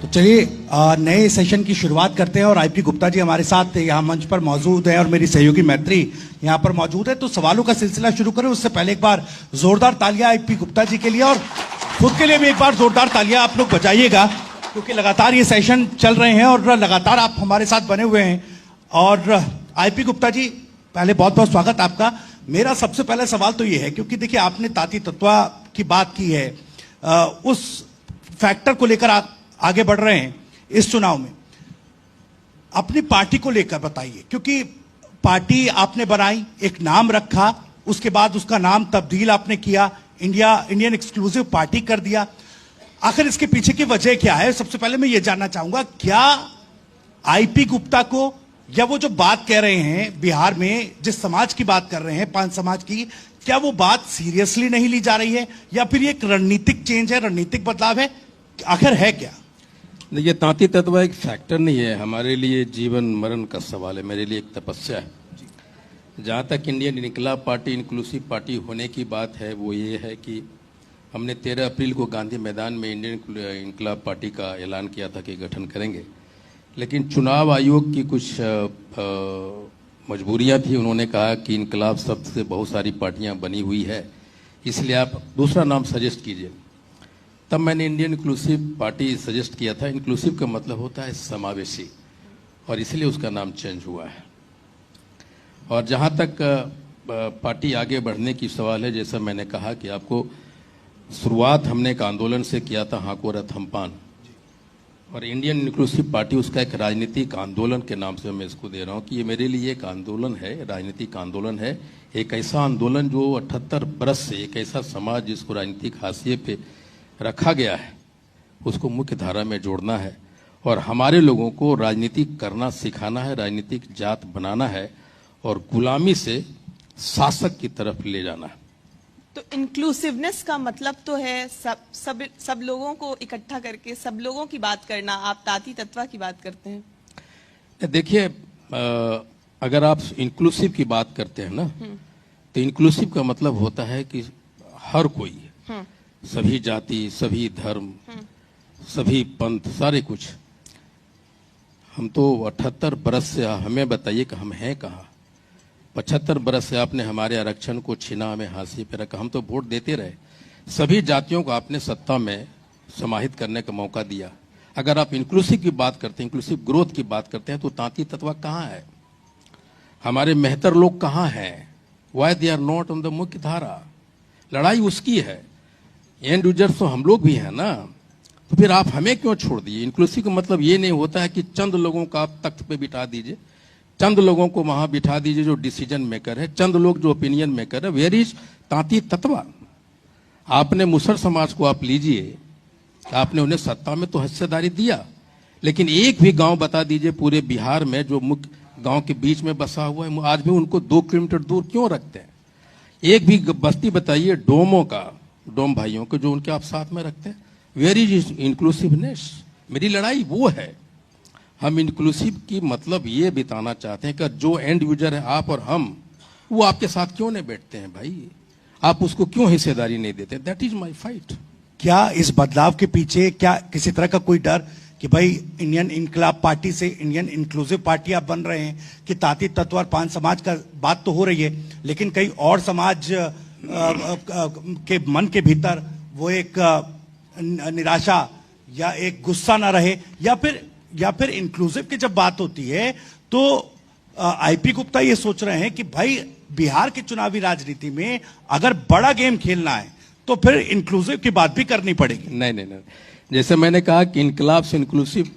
तो चलिए नए सेशन की शुरुआत करते हैं और आईपी गुप्ता जी हमारे साथ यहाँ मंच पर मौजूद हैं और मेरी सहयोगी मैत्री यहाँ पर मौजूद है। तो सवालों का सिलसिला शुरू करें उससे पहले एक बार जोरदार तालियां आईपी गुप्ता जी के लिए और खुद के लिए भी एक बार जोरदार तालियां आप लोग बजाइएगा, क्योंकि लगातार ये सेशन चल रहे हैं और लगातार आप हमारे साथ बने हुए हैं। और आईपी गुप्ता जी, पहले बहुत बहुत स्वागत आपका। मेरा सबसे पहला सवाल तो ये है, क्योंकि देखिए आपने ताती तत्वा की बात की है, उस फैक्टर को लेकर आप आगे बढ़ रहे हैं इस चुनाव में। अपनी पार्टी को लेकर बताइए, क्योंकि पार्टी आपने बनाई, एक नाम रखा, उसके बाद उसका नाम तब्दील आपने किया, इंडियन एक्सक्लूसिव पार्टी कर दिया। आखिर इसके पीछे की वजह क्या है? सबसे पहले मैं ये जानना चाहूंगा, क्या आईपी गुप्ता को, या वो जो बात कह रहे हैं बिहार में जिस समाज की बात कर रहे हैं, पांच समाज की, क्या वो बात सीरियसली नहीं ली जा रही है, या फिर ये एक रणनीतिक चेंज है, रणनीतिक बदलाव है? आखिर है क्या? देखिए, तांती तत्व एक फैक्टर नहीं है, हमारे लिए जीवन मरण का सवाल है, मेरे लिए एक तपस्या है। जहाँ तक इंडियन इनकलाब पार्टी इंक्लूसिव पार्टी होने की बात है, वो ये है कि हमने 13 अप्रैल को गांधी मैदान में इंडियन इनकलाब पार्टी का ऐलान किया था कि गठन करेंगे, लेकिन चुनाव आयोग की कुछ मजबूरियां थी। उन्होंने कहा कि इनकलाब शब्द से बहुत सारी पार्टियां बनी हुई है, इसलिए आप दूसरा नाम सजेस्ट कीजिए। तब मैंने इंडियन इंक्लूसिव पार्टी सजेस्ट किया था। इंक्लूसिव का मतलब होता है समावेशी, और इसलिए उसका नाम चेंज हुआ है। और जहां तक पार्टी आगे बढ़ने की सवाल है, जैसा मैंने कहा कि आपको शुरुआत हमने एक आंदोलन से किया था, हाको रथ हम पान, और इंडियन इंक्लूसिव पार्टी उसका एक राजनीतिक आंदोलन के नाम से मैं इसको दे रहा हूँ कि ये मेरे लिए एक आंदोलन है, राजनीतिक आंदोलन है। एक ऐसा आंदोलन जो 78 बरस से, एक ऐसा समाज जिसको राजनीतिक हाशिए पे रखा गया है, उसको मुख्य धारा में जोड़ना है और हमारे लोगों को राजनीति करना सिखाना है, राजनीतिक जात बनाना है और गुलामी से शासक की तरफ ले जाना है। तो इंक्लूसिवनेस का मतलब तो है सब लोगों को इकट्ठा करके सब लोगों की बात करना। आप ताती तत्वा की बात करते हैं। देखिए, अगर आप इंक्लूसिव की बात करते हैं ना, तो इंक्लूसिव का मतलब होता है कि हर कोई, सभी जाति, सभी धर्म, सभी पंथ, सारे कुछ। हम तो 78 बरस से, हमें बताइए कि हम हैं कहाँ? 75 बरस से आपने हमारे आरक्षण को छीना, हमें हाशिए पे रखा। हम तो वोट देते रहे, सभी जातियों को आपने सत्ता में समाहित करने का मौका दिया। अगर आप इंक्लूसिव की बात करते हैं, इंक्लूसिव ग्रोथ की बात करते हैं, तो तांती तत्वा कहाँ है? हमारे मेहतर लोग कहाँ हैं? Why they are not on the मुख्य धारा? लड़ाई उसकी है, एंड यूजर्स तो हम लोग भी हैं ना। तो फिर आप हमें क्यों छोड़ दिए? इंक्लूसिव का मतलब ये नहीं होता है कि चंद लोगों को आप तख्त पे बिठा दीजिए, चंद लोगों को वहां बिठा दीजिए जो डिसीजन मेकर है, चंद लोग जो ओपिनियन मेकर है। वेयर इज तांती तत्वा? आपने मुसर समाज को आप लीजिए, आपने उन्हें सत्ता में तो हिस्सेदारी दिया, लेकिन एक भी गांव बता दीजिए पूरे बिहार में जो मुख्य गांव के बीच में बसा हुआ है, आज भी उनको 2 किलोमीटर दूर क्यों रखते हैं? एक भी बस्ती बताइए डोमों का, डोम भाइयों को, जो उनके आप साथ में रखते हैं। Where is inclusiveness? मेरी लड़ाई वो है। हम इंक्लूसिव की मतलब ये बिताना चाहते हैं कि जो एंड यूजर है, आप और हम, वो आपके साथ क्यों नहीं बैठते हैं भाई? आप उसको क्यों हिस्सेदारी नहीं देते? That is my fight. क्या इस बदलाव के पीछे क्या किसी तरह का कोई डर कि भाई इंडियन इनकलाब पार्टी से इंडियन इंक्लूसिव पार्टी आप बन रहे हैं कि ताती तत्व और पांच समाज का बात तो हो रही है, लेकिन कई और समाज के मन के भीतर वो एक निराशा या एक गुस्सा ना रहे, या फिर इंक्लूसिव की जब बात होती है तो आईपी गुप्ता ये सोच रहे हैं कि भाई बिहार की चुनावी राजनीति में अगर बड़ा गेम खेलना है तो फिर इंक्लूसिव की बात भी करनी पड़ेगी। नहीं, जैसे मैंने कहा कि इनकलाब से इंक्लूसिव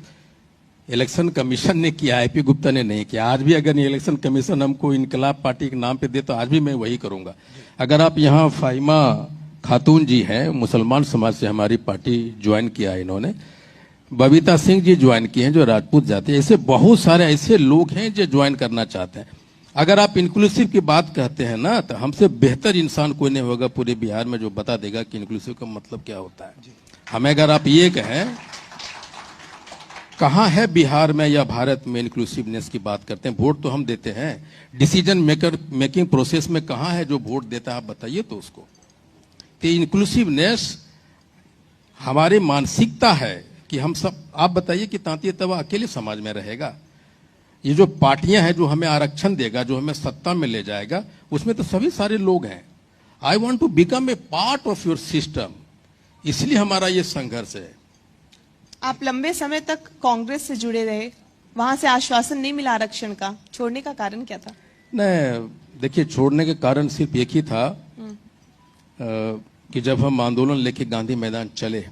इलेक्शन कमीशन ने किया, आईपी गुप्ता ने नहीं किया। आज भी अगर इलेक्शन कमीशन हमको इनकलाब पार्टी के नाम पे दे तो आज भी मैं वही करूंगा। अगर आप यहाँ फाहिमा खातून जी हैं, मुसलमान समाज से हमारी पार्टी ज्वाइन किया है इन्होंने, बबीता सिंह जी ज्वाइन किए हैं जो राजपूत जाति है, ऐसे बहुत सारे ऐसे लोग हैं जो ज्वाइन करना चाहते हैं। अगर आप इंक्लूसिव की बात कहते हैं ना, तो हमसे बेहतर इंसान कोई नहीं होगा पूरे बिहार में जो बता देगा कि इंक्लूसिव का मतलब क्या होता है। हमें अगर आप ये कहें, कहाँ है बिहार में या भारत में इंक्लूसिवनेस की बात करते हैं? वोट तो हम देते हैं, डिसीजन मेकिंग प्रोसेस में कहाँ है जो वोट देता है? आप बताइए तो उसको। तो इंक्लूसिवनेस हमारी मानसिकता है कि कि हम सब, आप बताइए कि तांती तवा अकेले समाज में रहेगा? ये जो पार्टियां हैं, जो हमें आरक्षण देगा, जो हमें सत्ता में ले जाएगा, उसमें तो सभी सारे लोग हैं। I want to become a part of your system, इसलिए हमारा ये संघर्ष है। आप लंबे समय तक कांग्रेस से जुड़े रहे, वहां से आश्वासन नहीं मिला आरक्षण का, छोड़ने का कारण क्या था? नहीं, देखिए, छोड़ने के कारण सिर्फ एक ही था कि जब हम आंदोलन लेके गांधी मैदान चले,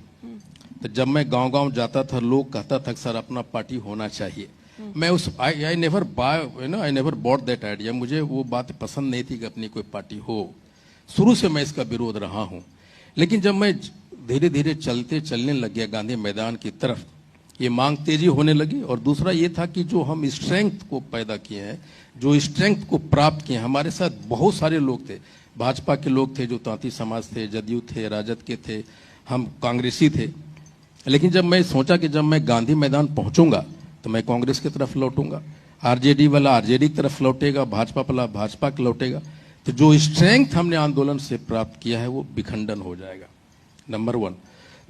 तो जब मैं गांव-गांव जाता था, लोग कहता था सर अपना पार्टी होना चाहिए। मैं उस I never I never bought that idea. मुझे वो बात पसंद नहीं थी कि अपनी कोई पार्टी हो। शुरू से मैं इसका विरोध रहा हूं। लेकिन जब मैं धीरे धीरे चलने लग गया गांधी मैदान की तरफ, ये मांग तेजी होने लगी। और दूसरा ये था कि जो हम स्ट्रेंथ को पैदा किए हैं, जो स्ट्रेंथ को प्राप्त किए, हमारे साथ बहुत सारे लोग थे। भाजपा के लोग थे जो तांती समाज थे, जदयू थे, राजद के थे, हम कांग्रेसी थे। लेकिन जब मैं सोचा कि जब मैं गांधी मैदान पहुंचूंगा तो मैं कांग्रेस की तरफ लौटूंगा, आरजेडी वाला आरजेडी की तरफ लौटेगा, भाजपा वाला भाजपा की लौटेगा, तो जो स्ट्रेंथ हमने आंदोलन से प्राप्त किया है वो विखंडन हो जाएगा, नंबर 1।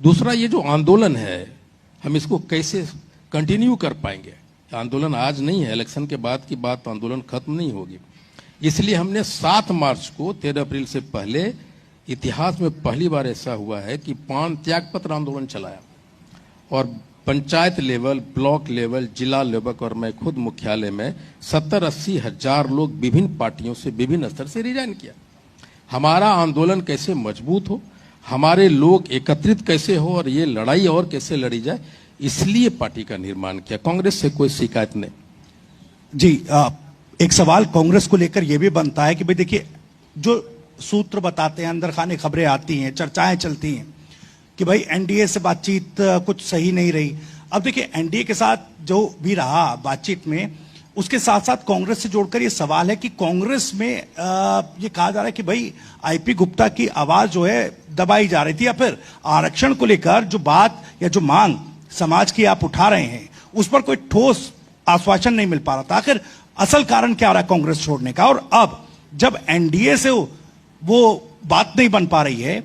दूसरा, ये जो आंदोलन है हम इसको कैसे कंटिन्यू कर पाएंगे? आंदोलन आज नहीं है, इलेक्शन के बाद की बात, आंदोलन खत्म नहीं होगी। इसलिए हमने 7 मार्च को, 13 अप्रैल से पहले इतिहास में पहली बार ऐसा हुआ है कि 5 त्यागपत्र आंदोलन चलाया। और पंचायत लेवल, ब्लॉक लेवल, जिला लेवल और मैं खुद मुख्यालय में 70-80 हजार लोग विभिन्न पार्टियों से, विभिन्न स्तर से रिजाइन किया। हमारा आंदोलन कैसे मजबूत हो, हमारे लोग एकत्रित कैसे हो और ये लड़ाई और कैसे लड़ी जाए, इसलिए पार्टी का निर्माण किया। कांग्रेस से कोई शिकायत नहीं। जी, एक सवाल कांग्रेस को लेकर यह भी बनता है कि भाई देखिए, जो सूत्र बताते हैं, अंदर खाने खबरें आती हैं, चर्चाएं चलती हैं कि भाई एनडीए से बातचीत कुछ सही नहीं रही। अब देखिए, एनडीए के साथ जो भी रहा बातचीत में, उसके साथ साथ कांग्रेस से जोड़कर ये सवाल है कि कांग्रेस में ये कहा जा रहा है कि भाई आईपी गुप्ता की आवाज जो है दबाई जा रही थी, या फिर आरक्षण को लेकर जो बात या जो मांग समाज की आप उठा रहे हैं उस पर कोई ठोस आश्वासन नहीं मिल पा रहा था। आखिर असल कारण क्या रहा कांग्रेस छोड़ने का? और अब जब एनडीए से वो बात नहीं बन पा रही है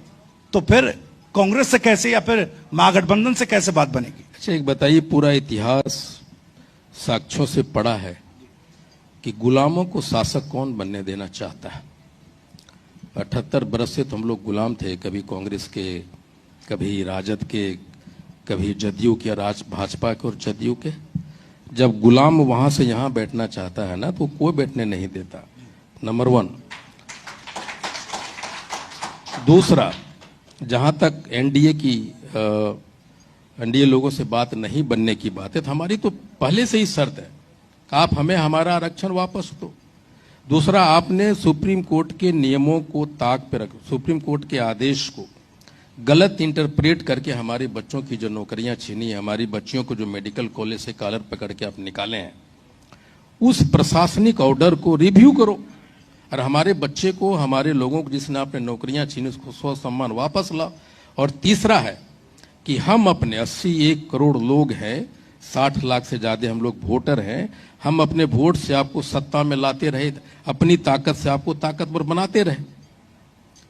तो फिर कांग्रेस से कैसे, या फिर महागठबंधन से कैसे बात बनेगी? अच्छा, एक बताइए, पूरा इतिहास साक्ष्यों से पड़ा है कि गुलामों को शासक कौन बनने देना चाहता है? 78 बरस से तो हम लोग गुलाम थे, कभी कांग्रेस के, कभी राजद के, कभी जदयू के, भाजपा के और जदयू के। जब गुलाम वहां से यहां बैठना चाहता है ना, तो कोई बैठने नहीं देता, नंबर 1। दूसरा, जहां तक एनडीए लोगों से बात नहीं बनने की बात है, तो हमारी तो पहले से ही शर्त है कि आप हमें हमारा आरक्षण वापस दो। दूसरा, आपने सुप्रीम कोर्ट के नियमों को ताक पे रख, सुप्रीम कोर्ट के आदेश को गलत इंटरप्रेट करके हमारे बच्चों की जो नौकरियां छीनी, हमारी बच्चियों को जो मेडिकल कॉलेज से कॉलर पकड़ के आप निकाले हैं, उस प्रशासनिक ऑर्डर को रिव्यू करो और हमारे बच्चे को, हमारे लोगों को जिसने आपने नौकरियां छीनी, उसको स्वसम्मान वापस लाओ। और तीसरा है कि हम अपने 81 करोड़ लोग हैं, 60 लाख से ज्यादा हम लोग वोटर हैं, हम अपने वोट से आपको सत्ता में लाते रहे, अपनी ताकत से आपको ताकतवर बनाते रहे।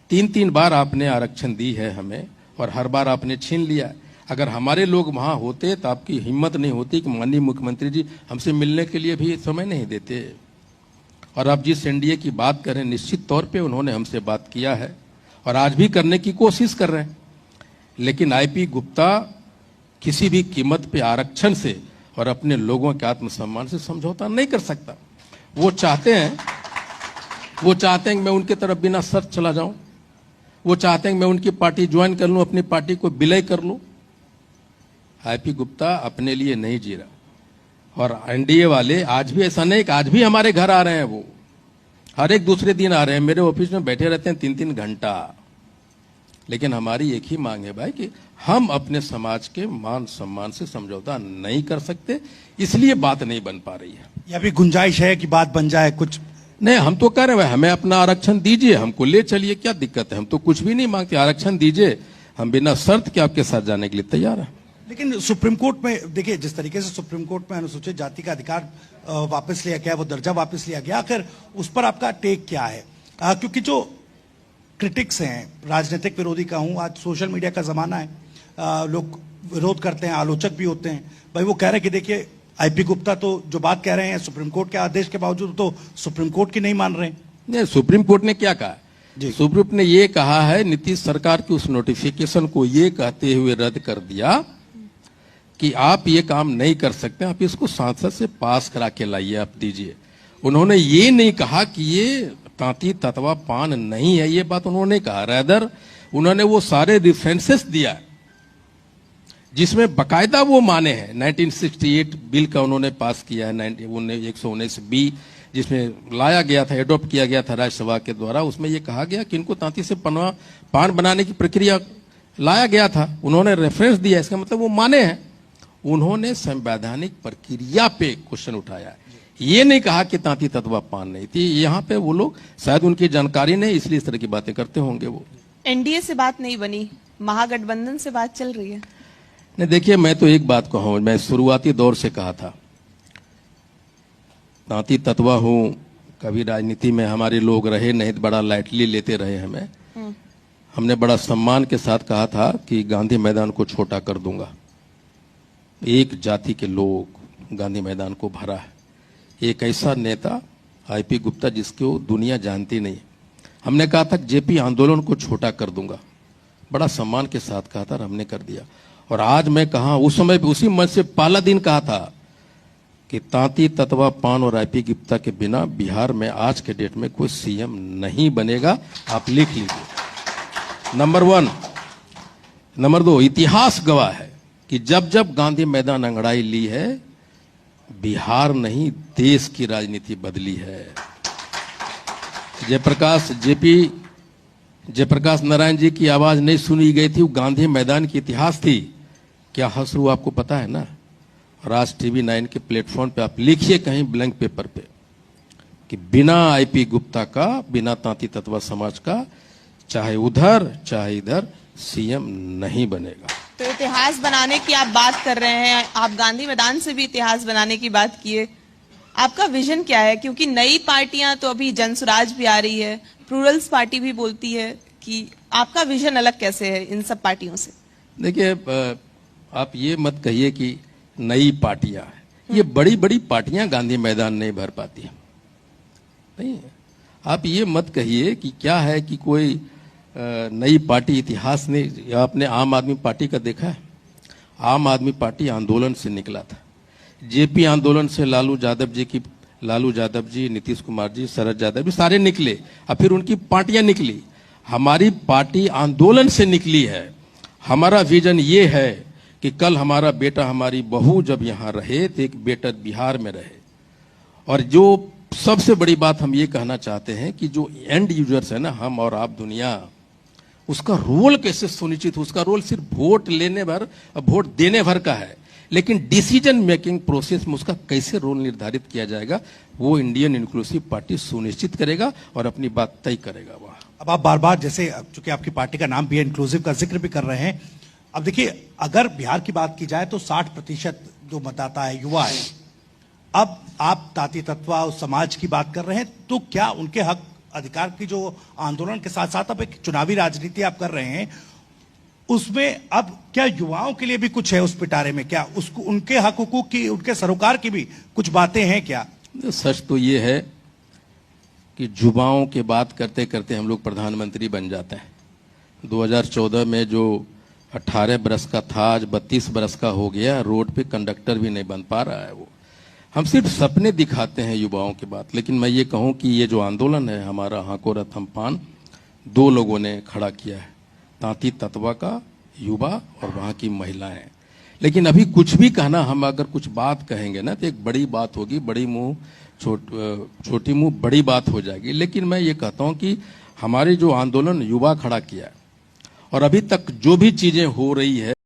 3-3 बार आपने आरक्षण दी है हमें और हर बार आपने छीन लिया। अगर हमारे लोग वहां होते तो आपकी हिम्मत नहीं होती कि माननीय मुख्यमंत्री जी हमसे मिलने के लिए भी समय नहीं देते। और आप जिस एनडीए की बात करें, निश्चित तौर पे उन्होंने हमसे बात किया है और आज भी करने की कोशिश कर रहे हैं। लेकिन आईपी गुप्ता किसी भी कीमत पे आरक्षण से और अपने लोगों के आत्मसम्मान से समझौता नहीं कर सकता। वो चाहते हैं कि मैं उनके तरफ बिना शर्त चला जाऊं। वो चाहते हैं कि मैं उनकी पार्टी ज्वाइन कर लूं, अपनी पार्टी को विलय कर लूं। आईपी गुप्ता अपने लिए नहीं जी रहा। और एनडीए वाले आज भी ऐसा नहीं कि आज भी हमारे घर आ रहे हैं, वो हर एक दूसरे दिन आ रहे हैं, मेरे ऑफिस में बैठे रहते हैं 3-3 घंटा। लेकिन हमारी एक ही मांग है भाई कि हम अपने समाज के मान सम्मान से समझौता नहीं कर सकते, इसलिए बात नहीं बन पा रही है। या भी गुंजाइश है कि बात बन जाए कुछ? नहीं, हम तो कह रहे हैं हमें अपना आरक्षण दीजिए, हमको ले चलिए, क्या दिक्कत है? हम तो कुछ भी नहीं मांगते, आरक्षण दीजिए, हम बिना शर्त के आपके साथ जाने के लिए तैयार हैं। लेकिन सुप्रीम कोर्ट में देखिए, जिस तरीके से सुप्रीम कोर्ट में अनुसूचित जाति का अधिकार वापस लिया गया, वो दर्जा वापस लिया गया, आखिर उस पर आपका टेक क्या है? क्योंकि जो क्रिटिक्स हैं, राजनीतिक विरोधी का हूं, आज सोशल मीडिया का जमाना है, लोग विरोध करते हैं, आलोचक भी होते हैं। भाई वो कह रहे हैं कि देखिए आईपी गुप्ता तो जो बात कह रहे हैं सुप्रीम कोर्ट के आदेश के बावजूद तो सुप्रीम कोर्ट की नहीं मान रहे। नहीं, सुप्रीम कोर्ट ने क्या कहा? जी। सुप्रीम कोर्ट ने ये कहा है, नीतीश सरकार की उस नोटिफिकेशन को ये कहते हुए रद्द कर दिया कि आप ये काम नहीं कर सकते, आप इसको सांसद से पास करा के लाइए, आप दीजिए। उन्होंने ये नहीं कहा कि ये तांती ततवा पान नहीं है, ये बात उन्होंने कहा। रैदर उन्होंने वो सारे रेफरेंसेस दिया जिसमें बकायदा वो माने हैं। 1968 बिल का उन्होंने पास किया है, 119B, जिसमें लाया गया था, एडॉप्ट किया गया था राज्यसभा के द्वारा। उसमें ये कहा गया कि इनको तांती से पान बनाने की प्रक्रिया लाया गया था। उन्होंने रेफरेंस दिया, इसका मतलब वो माने हैं। उन्होंने संवैधानिक प्रक्रिया पे क्वेश्चन उठाया है, ये नहीं कहा कि तांती तत्वा पान नहीं थी। यहाँ पे वो लोग शायद उनकी जानकारी नहीं, इसलिए इस तरह की बातें करते होंगे। वो एनडीए से बात नहीं बनी, महागठबंधन से बात चल रही है। नहीं, देखिए मैं तो एक बात कहूं, मैं शुरुआती दौर से कहा था तांती तत्वा हूं। कभी राजनीति में हमारे लोग रहे नहीं, बड़ा लाइटली लेते रहे हमें। हमने बड़ा सम्मान के साथ कहा था कि गांधी मैदान को छोटा कर दूंगा। एक जाति के लोग गांधी मैदान को भरा है। एक ऐसा नेता आईपी गुप्ता जिसको दुनिया जानती नहीं। हमने कहा था जेपी आंदोलन को छोटा कर दूंगा, बड़ा सम्मान के साथ कहा था और हमने कर दिया। और आज मैं कहा, उस समय उसी मंच से पहला दिन कहा था कि तांती ततवा पान और आईपी गुप्ता के बिना बिहार में आज के डेट में कोई सीएम नहीं बनेगा। आप लिख लीजिए। नंबर 1। नंबर 2, इतिहास गवाह है कि जब जब गांधी मैदान अंगड़ाई ली है, बिहार नहीं देश की राजनीति बदली है। जयप्रकाश नारायण जी की आवाज नहीं सुनी गई थी, वो गांधी मैदान की इतिहास थी। क्या हसरू आपको पता है ना? और आज टीवी 9 के प्लेटफॉर्म पे आप लिखिए कहीं ब्लैंक पेपर पे कि बिना आईपी गुप्ता का, बिना तांती तत्वा समाज का, चाहे उधर चाहे इधर सीएम नहीं बनेगा। तो इतिहास बनाने की आप बात कर रहे हैं, आप गांधी मैदान से भी इतिहास बनाने की बात किए। आपका विजन क्या है? क्योंकि नई पार्टियां तो अभी जनसुराज भी आ रही है, प्लूरल्स पार्टी भी बोलती है कि आपका विजन अलग कैसे है इन सब पार्टियों से? देखिए, आप ये मत कहिए कि नई पार्टियां हैं। ये बड़ी बड़ी पार्टियां गांधी मैदान नहीं भर पाती है। नहीं, आप ये मत कहिए कि क्या है कि कोई नई पार्टी इतिहास ने। आपने आम आदमी पार्टी का देखा है? आम आदमी पार्टी आंदोलन से निकला था। जेपी आंदोलन से लालू यादव जी, नीतीश कुमार जी, शरद यादव जी सारे निकले, और फिर उनकी पार्टियां निकली। हमारी पार्टी आंदोलन से निकली है। हमारा विजन ये है कि कल हमारा बेटा, हमारी बहू जब यहाँ रहे तो एक बेटा बिहार में रहे। और जो सबसे बड़ी बात हम ये कहना चाहते हैं कि जो एंड यूजर्स है ना, हम और आप, दुनिया, उसका रोल कैसे सुनिश्चित हो? उसका रोल सिर्फ वोट देने भर का है, लेकिन डिसीजन मेकिंग प्रोसेस में उसका कैसे रोल निर्धारित किया जाएगा, वो इंडियन इंक्लूसिव पार्टी सुनिश्चित करेगा और अपनी बात तय करेगा वहां। अब आप बार बार, जैसे चूंकि आपकी पार्टी का नाम भी है, इंक्लूसिव का जिक्र भी कर रहे हैं। अब देखिए, अगर बिहार की बात की जाए तो 60% जो मतदाता है युवा है। अब आप तांती तत्वा उस समाज की बात कर रहे हैं, तो क्या उनके हक अधिकार की जो आंदोलन के साथ साथ अब एक चुनावी राजनीति आप कर रहे हैं, उसमें अब क्या युवाओं के लिए भी कुछ है उस पिटारे में? क्या उसको उनके हक हुकूक की, उनके सरोकार की भी कुछ बातें हैं क्या? सच तो ये है कि युवाओं की बात करते करते हम लोग प्रधानमंत्री बन जाते हैं। 2014 में जो 18 बरस का था, आज 32 बरस का हो गया। रोड पे कंडक्टर भी नहीं बन पा रहा है। वो हम सिर्फ सपने दिखाते हैं युवाओं की बात। लेकिन मैं ये कहूं कि ये जो आंदोलन है हमारा, हाको रथ हम पान, 2 लोगों ने खड़ा किया है, तांती तत्वा का युवा और वहां की महिलाएं। लेकिन अभी कुछ भी कहना, हम अगर कुछ बात कहेंगे ना तो एक बड़ी बात होगी, बड़ी मुंह छोटी मुंह बड़ी बात हो जाएगी। लेकिन मैं ये कहता हूं कि हमारे जो आंदोलन युवा खड़ा किया है और अभी तक जो भी चीजें हो रही है